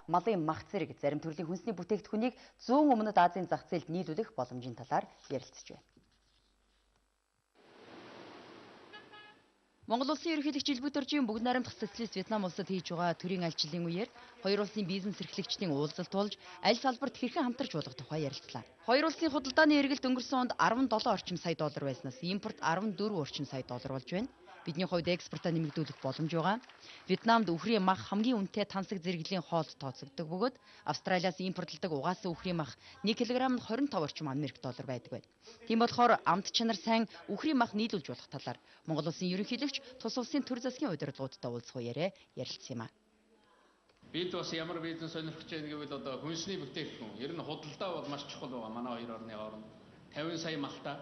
малын мах зэрэг зарим төрлийн хүнсний бүтээгдэхүүнийг зүүн өмнөд Азийн зах зээлд нийлүүлэх боломжийн талаар ярилцж байна. Монгол улсын ерөнхийлөгч Илбүт Оржийн бүгд найрамдах социалист Вьетнам улсад хийж байгаа төрийн альчлалын үеэр хоёр улсын бизнес эрхлэгчдийн уулзалт болж аль салбарт хэрхэн хамтарч болох тухай ярилцлаа. Хоёр улсын худалдааны эргэлт өнгөрсөн онд 17 орчим сая доллар байснаас импорт 14 орчим сая доллар болж байна. Бидний хувьд экспортоо нэмэгдүүлэх боломж байгаа. Вьетнамд үхрийн мах хамгийн үнэтэй тансаг зэрэглэлийн хоолд тооцогддог бөгөөд Австралиас импортлдог угаасан үхрийн мах 1 кг-нд 25 орчим Америк доллар байдаг байна. Тийм болохоор амт чанар сайн үхрийн мах нийлүүлж болох талаар Монгол улсын ерөнхийлөгч тус улсын төр засгийн удирдлагуудтай уулзах үеэрээ ярилцсан юм а. Бид бас ямар бизнес сонирхож байна гэвэл одоо хүнсний бүтээгдэхүүн ер нь худалдаа бол маш чухал байгаа манай хоёр орны хооронд 50 сая махтай.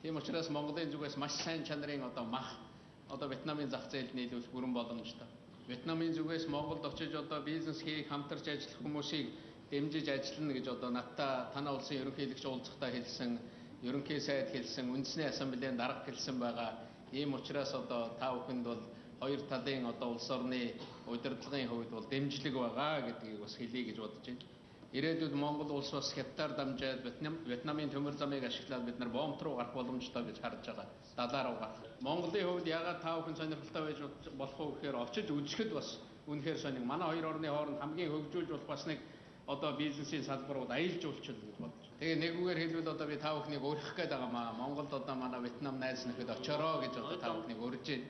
Тийм учраас Монголын зүгээс маш сайн чанарын одоо мах одоо Вьетнамын зах зээлд нийлүүлэх бүрэн боломжтой. Вьетнамын зүгээс Монголд очиж одоо бизнес хийх, хамтарч ажиллах хүмүүсийг дэмжиж ажиллана гэж одоо надтай танай улсын ерөнхийлөгч уулзахдаа хэлсэн, ерөнхий сайд хэлсэн, үндэсний ассамблеийн дарга хэлсэн байгаа. Ийм учраас одоо та бүхэнд бол хоёр талын одоо улс орны удирдлагын хувьд бол дэмжлэг байгаа гэдгийг бас хэлье гэж бодож байна. Ирээдүйд Монгол улс бас хятадаар дамжаад Вьетнамын төмөр замыг ашиглаад бид нар бомб руу гарах боломжтой гэж харж байгаа. Далаа руу гарах. Монголын хувьд ягаад та бүхэн сонирхолтой байж болох вэ гэхээр очиж үзэхэд бас үнэхээр сонир. Манай хоёр орны хооронд хамгийн хөгжүүлж болох бас нэг одоо бизнесийн салбарууд аялал жуулчлал гэж бодож. Тэгээ нэгүгээр хэлбэл одоо би та бүхнийг өргөх гээд байгаа маа. Монголд одоо манай Вьетнам найз нөхөд очороо гэж одоо та бүхнийг урьж байна.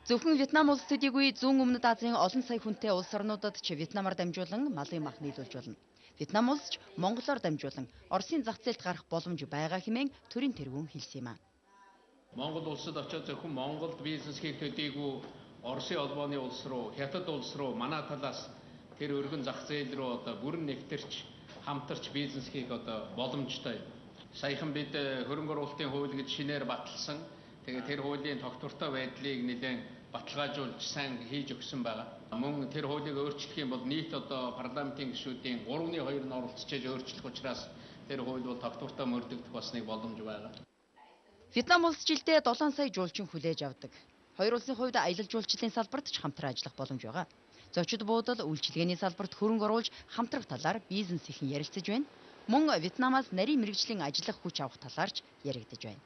Зөвхөн Вьетнам улс төдийгүй зүүн өмнөд Азийн олон сая хүнтэй улс орнуудад ч Вьетнамаар дамжуулан малын мах нийлүүлж болно. Вьетнам улс ч Монголоор дамжуулан Оросын зах зээлд гарах боломж байгаа хэмээн төрийн тэргүүн хэлсэн юм а. Монгол улсад очоод зөвхөн Монголд бизнес хийх төдийгүй Оросын холбооны улс руу, Хятад улс руу манай талаас тэр өргөн зах зээл рүү одоо бүрэн нэвтэрч хамтарч бизнес хийх одоо боломжтой. Саяхан бид хөрөнгө оруулалтын хууль гэж шинээр баталсан. Тэгээ тэр хуулийн тогтвортой байдлыг нэлээд баталгаажуулж сайн хийж өгсөн байгаа. Мөн тэр хуулийг өөрчлөх юм бол нийт одоо парламентын гишүүдийн 3/2 нь оролцож өөрчлөх учраас тэр хууль бол тогтвортой мөрдөгдөх бас нэг боломж байгаа. Вьетнам улс жилдээ 7 сая жуулчин хүлээж авдаг. Хоёр улсын хувьд аялал жуулчлалын салбарт ч хамтран ажиллах боломж байгаа. Зочид буудал үйлчилгээний салбарт хөрөнгө оруулж хамтрах талаар бизнес ихэн ярилцаж байна. Мөн Вьетнамаас нарийн мэргэжлийн ажиллах хүч авах талаарч яригдж байна.